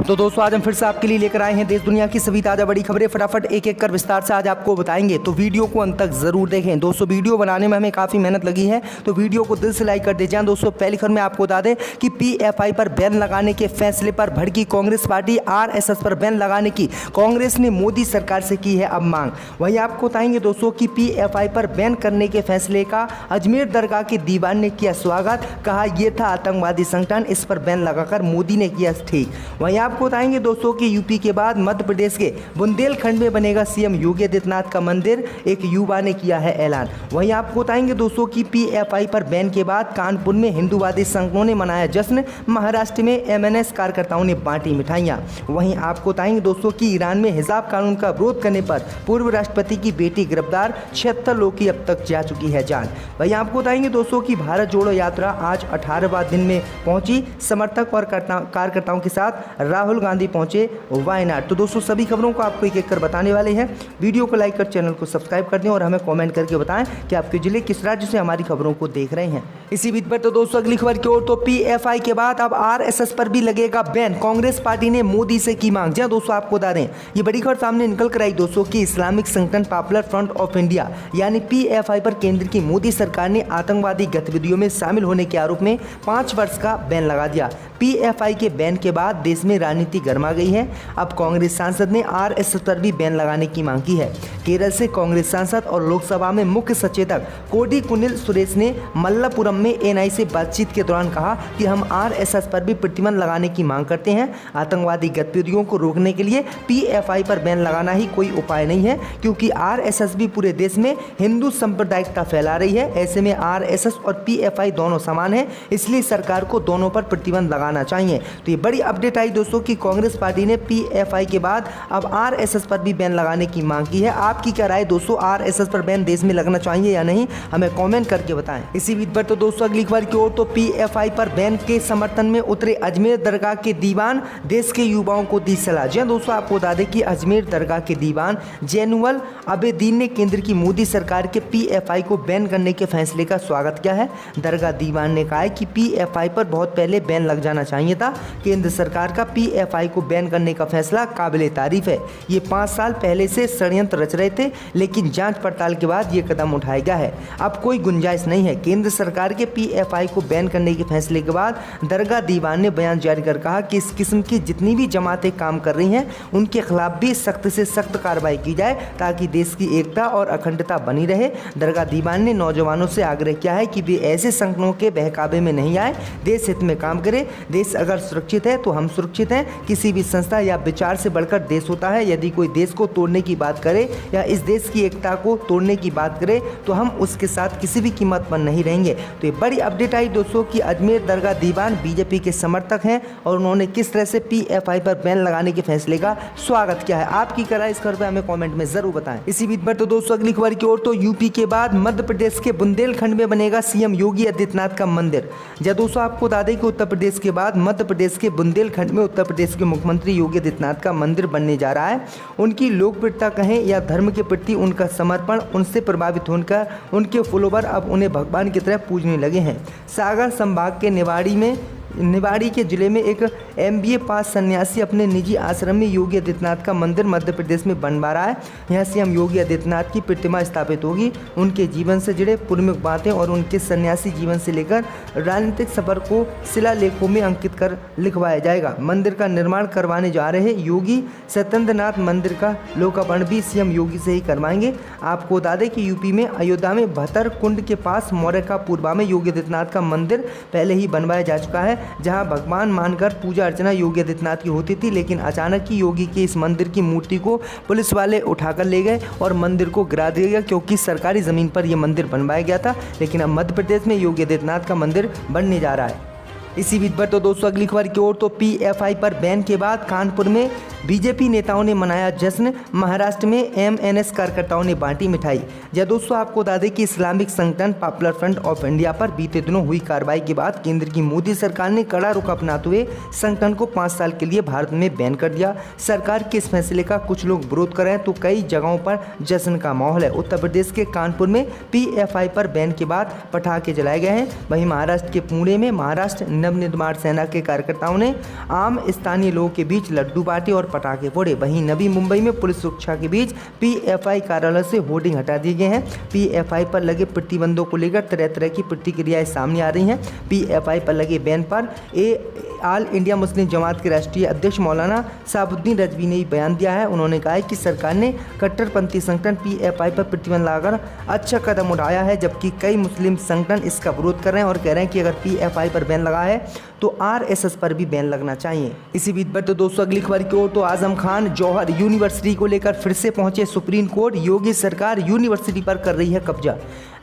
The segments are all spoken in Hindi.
तो दोस्तों आज हम फिर से आपके लिए लेकर आए हैं देश दुनिया की सभी ताज़ा बड़ी खबरें। फटाफट एक एक कर विस्तार से आज आपको बताएंगे, तो वीडियो को अंत तक जरूर देखें। दोस्तों वीडियो बनाने में हमें काफ़ी मेहनत लगी है, तो वीडियो को दिल से लाइक कर दीजिए। दोस्तों पहली खबर में आपको बता दें कि PFI पर बैन लगाने के फैसले पर भड़की कांग्रेस पार्टी। RSS पर बैन लगाने की कांग्रेस ने मोदी सरकार से की है अब मांग। वहीं आपको बताएंगे दोस्तों कि PFI पर बैन करने के फैसले का अजमेर दरगाह के दीवान ने किया स्वागत, कहा यह था आतंकवादी संगठन, इस पर बैन लगाकर मोदी ने किया ठीक। वहीं आपको बताएंगे दोस्तों कि यूपी के बाद मध्य प्रदेश के बुंदेलखंड में बनेगा CM योगी आदित्यनाथ का मंदिर, एक युवा ने किया है ऐलान। वहीं आपको बताएंगे दोस्तों कि PFI पर बैन के बाद कानपुर में हिंदूवादी संगठनों ने मनाया जश्न, महाराष्ट्र में MNS कार्यकर्ताओं ने बांटी मिठाइयां। वहीं आपको बताएंगे दोस्तों कि ईरान में हिजाब कानून का विरोध करने पर पूर्व राष्ट्रपति की बेटी गिरफ्तार, 76 लोगों की अब तक जा चुकी है जान। वहीं आपको बताएंगे दोस्तों कि भारत जोड़ो यात्रा आज 18वां दिन में पहुंची, समर्थक और कार्यकर्ताओं के साथ राहुल गांधी पहुंचे वायनाड। तो दोस्तों सभी खबरों को आपको एक एक कर बताने वाले हैं। वीडियो को लाइक कर चैनल को सब्सक्राइब कर दें और हमें कमेंट करके बताएं कि आपके जिले किस राज्य से हमारी खबरों को देख रहे हैं। इसी बीच पर तो दोस्तों अगली खबर की ओर, तो PFI के बाद अब RSS पर भी लगेगा बैन, कांग्रेस पार्टी ने मोदी से की मांग। जी दोस्तों आपको बता दें ये बड़ी खबर सामने निकल कर आई दोस्तों कि इस्लामिक संगठन पॉपुलर फ्रंट ऑफ इंडिया यानी PFI पर केंद्र की मोदी सरकार ने आतंकवादी गतिविधियों में शामिल होने के आरोप में 5 वर्ष का बैन लगा दिया। PFI के बैन के बाद देश में राजनीति गर्मा गई है। अब कांग्रेस सांसद ने RSS पर भी बैन लगाने की मांग की है। केरल से कांग्रेस सांसद और लोकसभा में मुख्य सचेतक कोडिकुनिल सुरेश ने मल्लापुरम में NI से बातचीत के दौरान कहा कि हम RSS पर भी प्रतिबंध लगाने की मांग करते हैं। आतंकवादी गतिविधियों को रोकने के लिए PFI पर बैन लगाना ही कोई उपाय नहीं है, क्योंकि RSS भी पूरे देश में हिंदू सांप्रदायिकता फैला रही है। ऐसे में RSS और PFI दोनों समान है, इसलिए सरकार को दोनों पर प्रतिबंध लगाना चाहिए। तो ये बड़ी अपडेट आई दोस्तों कि कांग्रेस पार्टी ने PFI के बाद अब RSS पर भी बैन लगाने की मांग की है। आपकी क्या राय दोस्तों, RSS पर बैन देश में लगना चाहिए या नहीं, हमें कमेंट करके बताएं। इसी बीच पर तो दोस्तों अगली खबर की ओर, तो PFI पर बैन के समर्थन में उतरे अजमेर दरगाह के दीवान, देश के युवाओं को दी सलाह। जी दोस्तों आपको बता दें कि अजमेर दरगाह के दीवान जैनुल आबेदीन ने केंद्र की मोदी सरकार के PFI को बैन करने के फैसले का स्वागत किया है। दरगाह दीवान ने कहा है कि PFI पर बहुत पहले बैन लग जाना चाहिए था। केंद्र सरकार का PFI को बैन करने का फैसला काबिले तारीफ है। ये 5 साल पहले से षड्यंत्र रच रहे थे, लेकिन जांच पड़ताल के बाद ये कदम उठाया गया है। अब कोई गुंजाइश नहीं है। केंद्र सरकार के PFI को बैन करने के फैसले के बाद दरगाह दीवान ने बयान जारी कर कहा कि इस किस्म की जितनी भी जमातें काम कर रही हैं उनके खिलाफ भी सख्त से सख्त कार्रवाई की जाए, ताकि देश की एकता और अखंडता बनी रहे। दरगाह दीवान ने नौजवानों से आग्रह किया है कि वे ऐसे संगठनों के बहकावे में नहीं आए, देश हित में काम करें। देश अगर सुरक्षित है तो हम सुरक्षित हैं। किसी भी संस्था या विचार से बढ़कर देश होता है। यदि कोई देश को तोड़ने की बात करे या इस देश की एकता को तोड़ने की बात करे तो हम उसके साथ किसी भी कीमत पर नहीं रहेंगे। तो ये बड़ी अपडेट आई दोस्तों कि अजमेर दरगाह दीवान BJP के समर्थक हैं और उन्होंने किस तरह से PFI पर बैन लगाने के फैसले का स्वागत किया है। आपकी क्या राय इस खबर पर हमें कमेंट में जरूर बताएं। इसी बीच पर तो दोस्तों अगली खबर की ओर, तो यूपी के बाद मध्य प्रदेश के बुंदेलखंड में बनेगा CM योगी आदित्यनाथ का मंदिर। जब दोस्तों आपको बता दें कि उत्तर प्रदेश के बाद मध्य प्रदेश के बुंदेलखंड में उत्तर प्रदेश के मुख्यमंत्री योगी आदित्यनाथ का मंदिर बनने जा रहा है। उनकी लोकप्रियता कहें या धर्म के प्रति उनका समर्पण, उनसे प्रभावित होकर उनके फॉलोवर अब उन्हें भगवान की तरह पूजने लगे हैं। सागर संभाग के निवाड़ी के जिले में एक MBA पास सन्यासी अपने निजी आश्रम में योगी आदित्यनाथ का मंदिर मध्य प्रदेश में बनवा रहा है। यहाँ से हम योगी आदित्यनाथ की प्रतिमा स्थापित होगी। उनके जीवन से जुड़े प्रमुख बातें और उनके सन्यासी जीवन से लेकर राजनीतिक सफर को शिलालेखों में अंकित कर लिखवाया जाएगा। मंदिर का निर्माण करवाने जा रहे योगी सत्येंद्रनाथ मंदिर का लोकार्पण भी CM योगी से ही करवाएंगे। आपको बता दें कि यूपी में अयोध्या में भतर कुंड के पास मौर्य का पूर्वा में योगी आदित्यनाथ का मंदिर पहले ही बनवाया जा चुका है, जहां भगवान मानकर पूजा अर्चना योगी आदित्यनाथ की होती थी। लेकिन अचानक ही योगी के इस मंदिर की मूर्ति को पुलिस वाले उठाकर ले गए और मंदिर को गिरा दिया गया, क्योंकि सरकारी ज़मीन पर यह मंदिर बनवाया गया था। लेकिन अब मध्य प्रदेश में योगी आदित्यनाथ का मंदिर बनने जा रहा है। इसी बीच पर तो दोस्तों अगली खबर की ओर, तो PFI पर बैन के बाद कानपुर में बीजेपी नेताओं ने मनाया जश्न, महाराष्ट्र में एमएनएस कार्यकर्ताओं ने बांटी मिठाई। या दोस्तों आपको बता दें कि इस्लामिक संगठन पॉपुलर फ्रंट ऑफ इंडिया पर बीते दिनों हुई कार्रवाई के बाद केंद्र की मोदी सरकार ने कड़ा रुख अपनाते हुए संगठन को 5 साल के लिए भारत में बैन कर दिया। सरकार के इस फैसले का कुछ लोग विरोध कर रहे हैं तो कई जगहों पर जश्न का माहौल है। उत्तर प्रदेश के कानपुर में पीएफआई पर बैन के बाद पटाखे जलाए गए हैं। वहीं महाराष्ट्र के पुणे में महाराष्ट्र नवनिर्माण सेना के कार्यकर्ताओं ने आम स्थानीय लोगों के बीच लड्डू बांटे और पटाखे फोड़े। वहीं नवी मुंबई में पुलिस सुरक्षा के बीच पीएफआई कार्यालय से होर्डिंग हटा दिए गए हैं। पीएफआई पर लगे प्रतिबंधों को लेकर तरह तरह की प्रतिक्रियाएं सामने आ रही हैं। पीएफआई पर लगे बैन पर ऑल इंडिया मुस्लिम जमात के राष्ट्रीय अध्यक्ष मौलाना साबुद्दीन रजवी ने बयान दिया है। उन्होंने कहा है कि सरकार ने कट्टरपंथी संगठन पीएफआई पर प्रतिबंध लगाकर अच्छा कदम उठाया है, जबकि कई मुस्लिम संगठन इसका विरोध कर रहे हैं और कह रहे हैं कि अगर पीएफआई पर बैन लगा है तो आरएसएस पर भी बैन लगना चाहिए। इसी बीच पर तो दोस्तों अगली खबर की ओर तो आजम खान जौहर यूनिवर्सिटी को लेकर फिर से पहुंचे सुप्रीम कोर्ट। योगी सरकार यूनिवर्सिटी पर कर रही है कब्जा।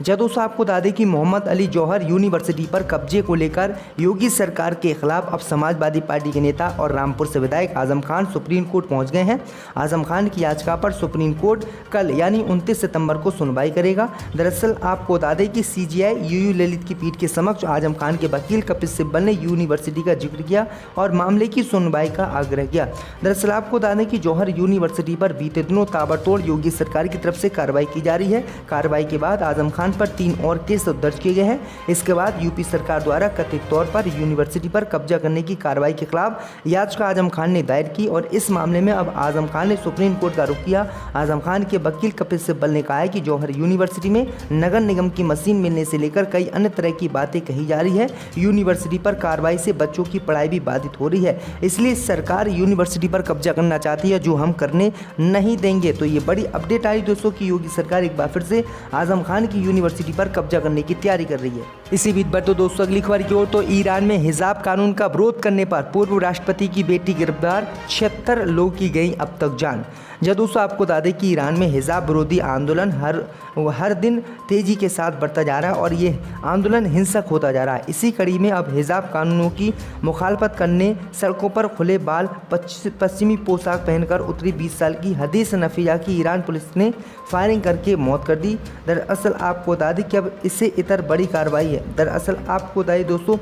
दोस्तों आपको बता दें कि मोहम्मद अली जौहर यूनिवर्सिटी पर कब्जे को लेकर योगी सरकार के खिलाफ अब समाजवादी पार्टी के नेता और रामपुर से विधायक आजम खान सुप्रीम कोर्ट पहुंच गए हैं। आजम खान की याचिका पर सुप्रीम कोर्ट कल यानी 29 सितंबर को सुनवाई करेगा। दरअसल आपको बता दें कि सीजेआई यूयू ललित की पीठ के समक्ष आजम खान के वकील कपिल सिब्बल ने यूनिवर्सिटी का जिक्र किया और मामले की सुनवाई का आग्रह किया। दरअसल आपको बता दें कि जौहर यूनिवर्सिटी पर बीते दिनों ताबड़तोड़ योगी सरकार की तरफ से कार्रवाई की जा रही है। कार्रवाई के बाद आजम खान पर 3 और केस दर्ज किए गए हैं। इसके बाद यूपी सरकार द्वारा कथित तौर पर यूनिवर्सिटी पर कब्जा करने की कार्रवाई के खिलाफ याचिका आजम खान ने दायर की और इस मामले में अब आजम खान ने सुप्रीम कोर्ट का रुख किया। आजम खान के वकील कपिल सिब्बल ने कहा है कि जौहर यूनिवर्सिटी में नगर निगम की मशीन मिलने से लेकर कई अन्य तरह की बातें कही जा रही है। यूनिवर्सिटी पर कार्रवाई से बच्चों की पढ़ाई भी बाधित हो रही है, इसलिए सरकार यूनिवर्सिटी पर कब्जा करना चाहती है, जो हम करने नहीं देंगे। तो ये बड़ी अपडेट आई दोस्तों की योगी सरकार एक बार फिर से आजम खान की यूनिवर्सिटी पर कब्जा करने की तैयारी कर रही है। इसी बीच पर तो दोस्तों अगली खबर की ओर तो ईरान में हिजाब कानून का विरोध करने पर पूर्व राष्ट्रपति की बेटी गिरफ्तार, 76 लोगों की गई अब तक जान। दोस्तों आपको बता दें कि ईरान में हिजाब विरोधी आंदोलन हर दिन तेजी के साथ बढ़ता जा रहा है और ये आंदोलन हिंसक होता जा रहा है। इसी कड़ी में अब हिजाब कानूनों की मुखालफत करने सड़कों पर खुले बाल पश्चिमी पोशाक पहनकर उतरी 20 साल की हदीस नफीजा की ईरान पुलिस ने फायरिंग करके मौत कर दी। दरअसल आपको बता दें कि अब इससे इतर बड़ी कार्रवाई है। दरअसल आपको बताइए दोस्तों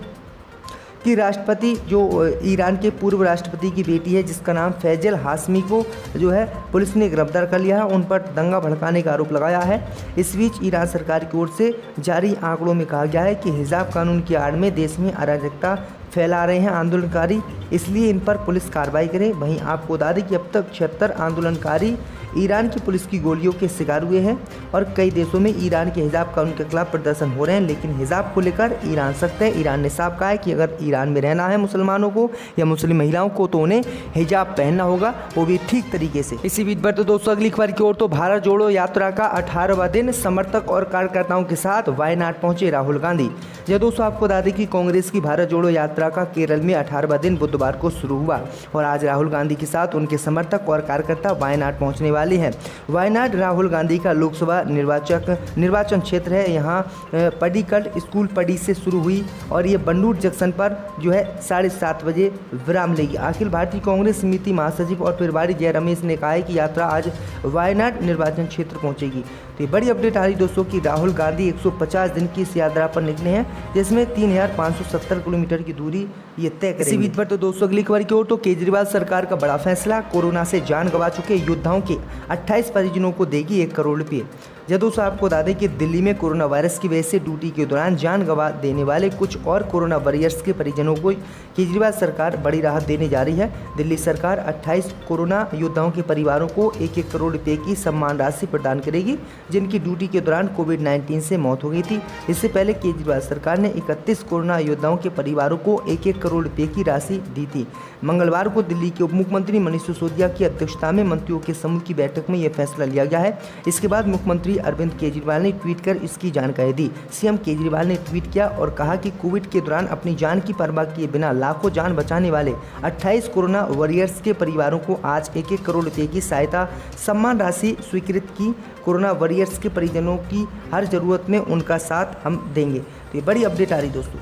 कि राष्ट्रपति जो ईरान के पूर्व राष्ट्रपति की बेटी है जिसका नाम फैजल हाशमी को जो है पुलिस ने गिरफ्तार कर लिया है। उन पर दंगा भड़काने का आरोप लगाया है। इस बीच ईरान सरकार की ओर से जारी आंकड़ों में कहा गया है कि हिजाब कानून की आड़ में देश में अराजकता फैला रहे हैं आंदोलनकारी, इसलिए इन पर पुलिस कार्रवाई करे। वहीं आपको बता दें कि अब तक 76 आंदोलनकारी ईरान की पुलिस की गोलियों के शिकार हुए हैं और कई देशों में ईरान के हिजाब कानून के खिलाफ प्रदर्शन हो रहे हैं। लेकिन हिजाब को लेकर ईरान सख्त है। ईरान ने साफ कहा है कि अगर ईरान में रहना है मुसलमानों को या मुस्लिम महिलाओं को तो उन्हें हिजाब पहनना होगा, वो भी ठीक तरीके से। इसी बीच पर तो दोस्तों अगली खबर की ओर तो भारत जोड़ो यात्रा का 18वां दिन, समर्थक और कार्यकर्ताओं के साथ वायनाड पहुंचे राहुल गांधी। दोस्तों आपको बता दें कि कांग्रेस की भारत जोड़ो यात्रा का केरल में 18वां दिन बुधवार को शुरू हुआ और आज राहुल गांधी के साथ उनके समर्थक और कार्यकर्ता वायनाड पहुंचने वाले हैं। वायनाड राहुल गांधी का लोकसभा निर्वाचन क्षेत्र है। यहाँ पडिक्कल स्कूल पडी से शुरू हुई और ये बंडूर जंक्शन पर जो है 7:30 बजे विराम लेगी। अखिल भारतीय कांग्रेस समिति महासचिव और प्रभारी जय रमेश ने कहा है कि यात्रा आज वायनाड निर्वाचन क्षेत्र पहुंचेगी। तो ये बड़ी अपडेट आ रही दोस्तों कि राहुल गांधी 150 दिन की इस यात्रा पर निकले हैं, जिसमें 3570 किलोमीटर की दूरी ये तय करेंगे। इसी बीच पर तो दोस्तों अगली खबर की ओर तो केजरीवाल सरकार का बड़ा फैसला, कोरोना से जान गंवा चुके योद्धाओं के 28 परिजनों को देगी 1 करोड़ रुपये। दोस्तों आपको बता दें कि दिल्ली में कोरोना वायरस की वजह से ड्यूटी के दौरान जान गंवा देने वाले कुछ और कोरोना वॉरियर्स के परिजनों को केजरीवाल सरकार बड़ी राहत देने जा रही है। दिल्ली सरकार 28 कोरोना योद्धाओं के परिवारों को 1-1 करोड़ रुपये की सम्मान राशि प्रदान करेगी, जिनकी ड्यूटी के दौरान कोविड-19 से मौत हो गई थी। इससे पहले केजरीवाल सरकार ने 31 कोरोना योद्धाओं के परिवारों को 1-1 करोड़ रुपये की राशि दी थी। मंगलवार को दिल्ली के उप मुख्यमंत्री मनीष सिसोदिया की अध्यक्षता में मंत्रियों के समूह की बैठक में यह फैसला लिया गया है। इसके बाद मुख्यमंत्री अरविंद केजरीवाल ने ट्वीट कर इसकी जानकारी दी। सीएम केजरीवाल ने ट्वीट किया और कहा कि कोविड के दौरान अपनी जान की परवाह किए बिना लाखों जान बचाने वाले 28 कोरोना वॉरियर्स के परिवारों को आज 1-1 करोड़ रुपये की सहायता सम्मान राशि स्वीकृत की। कोरोना वॉरियर्स के परिजनों की हर जरूरत में उनका साथ हम देंगे। तो ये बड़ी अपडेट आ रही दोस्तों।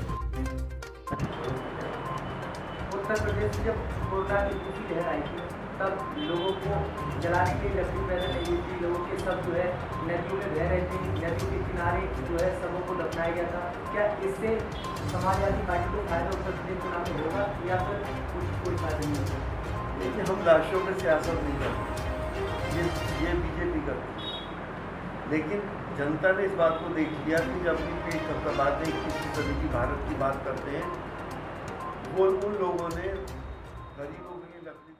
उत्तर प्रदेश जब कोरोना की दूसरी लहर आई थी तब लोगों को जलाने के लिए लकड़ी पैदा नहीं हुई थी, लोगों के सब जो है नदियों में बह रहे थे, नदियों के किनारे जो है सबों को दफनाया गया था। क्या इससे समाजवादी पार्टी को फायदा उत्तर प्रदेश चुनाव में होगा या फिर कोई फायदा नहीं होगा? देखिए, हम लाशों में सियासत नहीं करते, ये बीजेपी करती है। लेकिन जनता ने इस बात को देख लिया कि जब भी पेट खबरबाद 21वीं सदी की भारत की बात करते हैं, वो उन लोगों ने गरीबों के लिए लकड़ी